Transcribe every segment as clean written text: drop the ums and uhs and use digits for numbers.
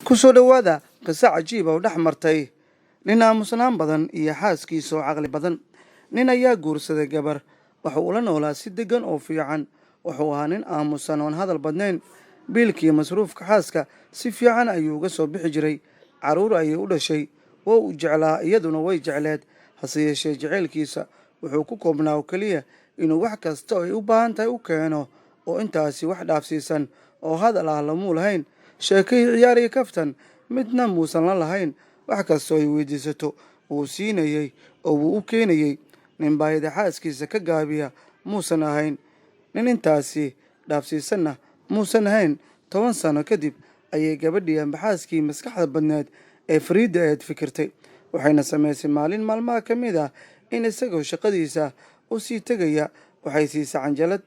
ku soo dhowaada qiso cajiib oo dhex martay nin aamusnaan badan iyo xaaskiisa oo caqli badan. nin ayaa guursaday gabar, waxa uu la noolaa si deggan oo fiican. wuxuu ahaa nin aamusan oon hadal badnayn. biilkiiyo masruufka xaaska si fiican ayuu uga soo bixi jiray. carruur ayay u dhashay, waa uu jeclaa, iyaduna way jecleed. hase yeeshee jaceylkiisa wuxuu ku koobnaa oo keliya inuu wax kasta oo ay u baahan tahay u keeno, oo intaasi wax dhaafsiisan oo hadal ah lamuu lahayn. sheekay ciyaar iyo kaftan midna muusan la lahayn. wax kastoo ay weydiisato wuu siinayey oo wuu u keenayey. nin baahida xaaskiisa ka gaabiya muusan ahayn. nin intaasi dhaafsiisanna muusan ahayn. 10 sano kadib ayay gabadhii amba xaaskii maskaxda badneed ee Fariida ahayd fikirtay. waxayna samaysay maalin maalmaha ka mid ah in isagoo shaqadiisa u sii tegaya waxay siisay canjalad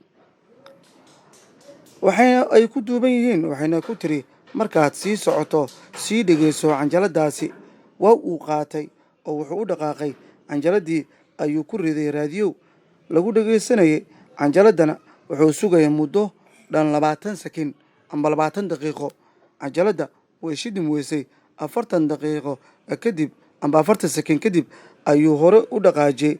waxayna ay ku duuban yihiin. waxayna ku tiri, markaad sii socoto sii dhegeyso canjaladaasi. waa uu qaatay oo wuxuu u dhaqaaqay. canjaladii ayuu ku riday raadiyow lagu dhegeysanayay. canjaladana wuxuu sugayay muddo dhan 20 sakin amba 20 daqiiqo. canjalada way shidmi weysay. 40 daqiiqo kadib amba 40 sakin kadib ayuu hore u dhaqaajiyey.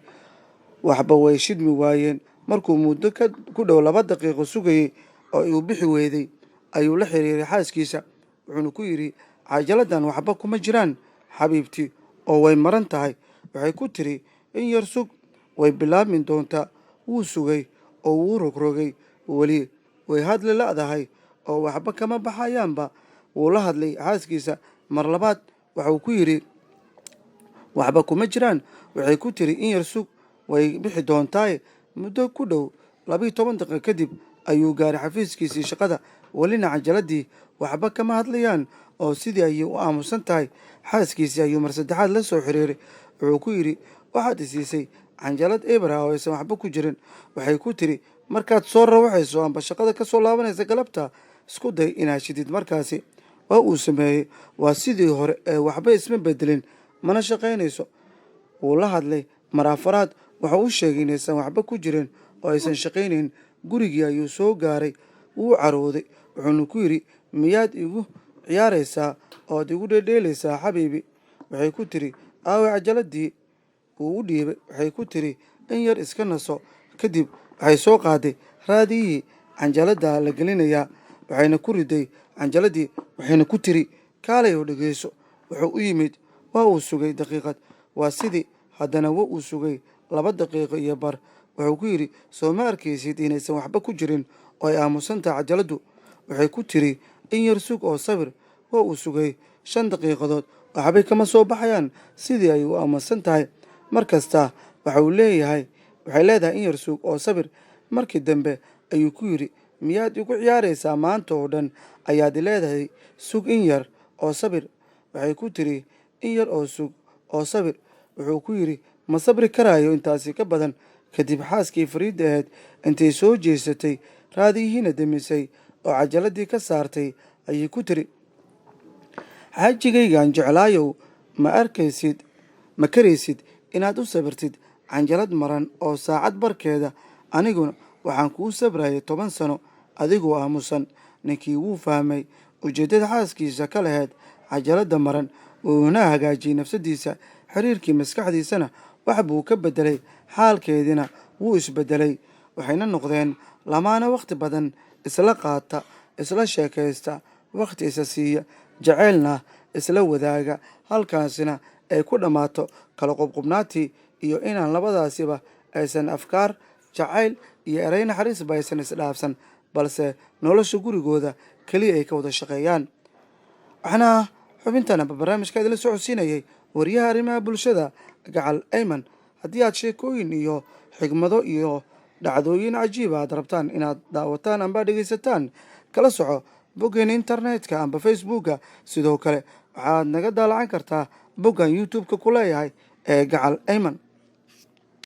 waxba way shidmi waayeen. markuu muddo ku dhow 2 daqiiqo sugayay oo uu bixi weyday ayuu la xiriiray xaaskiisa. wuxuuna ku yidhi, cajaladan waxba kuma jiraan xabiibtii, oo way maran tahay. waxay ku tiri, in yar sug, way bilaabmi doontaa. wuu sugay oo wuu rogrogay. weli way hadli la'dahay oo waxba kama baxayaanba. wuu la hadlay xaaskiisa mar labaad. waxuu ku yidhi, waxba kuma jiraan. waxay ku tiri, in yar sug, way bixi doontaaye. muddo ku dhow 12 daqiiqo kadib ayuu gaaray xafiiskiisii shaqada. welina canjaladii waxba kama hadlayaan oo sidii ayay u aamusan tahay. xaaskiisii ayuu mar saddexaad la soo xiriiray. wuxuu ku yidhi, waxaad isiisay canjalad ebra oo aysan waxba ku jirin. waxay ku tiri, markaad soo rawaxayso amba shaqada ka soo laabanaysa galabta, isku day inaad shidid markaasi. waa uu sameeyey. waa sidii hore ee waxba isma bedelin, mana shaqaynayso. wuu la hadlay mar afaraad. waxa uu sheegay inaysan waxba ku jirin oo aysan shaqaynayn. gurigii ayuu soo gaaray. wuu carooday. wuxuuna ku yidhi, miyaad igu ciyaaraysaa ood igu dheedheelaysaa xabiibi? waxay ku tiri, aawe cajaladii? wuu u dhiibay. waxay ku tiri, in yar iska naso. kadib waxay soo qaaday raadiyihii canjalada la gelinayaa. waxayna ku riday canjaladii. waxayna ku tiri, kaalay oo dhegeyso. wuxuu u yimid. waa uu sugay daqiiqad. waa sidii. haddana waa uu sugay 2 daqiiqo iyo bar. wuxuu ku yidhi, soo ma arkaysid inaysan waxba ku jirin oo ay aamusan tahay cajaladu? waxay ku tiri, in yar sug oo sabir. waa uu sugay 5 daqiiqadood. waxbay kama soo baxayaan. sidii ay u aamusan tahay. mar kasta waxay leedahay in yar sug oo sabir. markii dambe ayuu ku yidhi, miyaad igu ciyaaraysaa? maanta oo dhan ayaad leedahay sug in yar oo sabir. waxay ku tiri, in yar oo sug oo sabir. wuxuu ku yidhi, ma sabri karaayo intaasi ka badan. kadib xaaskii Fariida ahayd intay soo jeesatay raadiyihiina demisay oo cajaladii ka saartay ayay ku tiri, xaajigaygaan jeclaayow, ma karaysid inaad u sabirtid canjalad maran oo saacad barkeeda? aniguna waxaan kuu sabrayay 10 sano adigoo aamusan. ninkii wuu fahmay ujeeddada xaaskiisa ka lahayd cajalada maran. wuuna hagaajiyey nafsadiisa. xiriirkii maskaxdiisana wax buu ka bedelay. xaalkeediina wuu isbedelay. waxayna noqdeen lamaana wakhti badan isla qaata, isla sheekaysta, wakhti isa siiya, jaceylna isla wadaaga. halkaasina ay ku dhammaato kala qobqobnaatii iyo inaan labadaasiba aysan afkaar, jacayl iyo erey naxariisba aysan isdhaafsan, balse nolosha gurigooda keliya ay ka wada shaqeeyaan. waxaana xubintan aba barnaamijka idinla socodsiinayay wariyaha arrimaha bulshada Gacal Ayman. haddii aad sheekooyin iyo xigmado iyo dhacdooyin cajiib aad rabtaan inaad daawataan amba dhegaysataan, kala soco boggeena internetka amba facebooka. sidoo kale waxaad naga daalacan kartaa boggan youtube-ka ku leeyahay ee Gacal Ayman.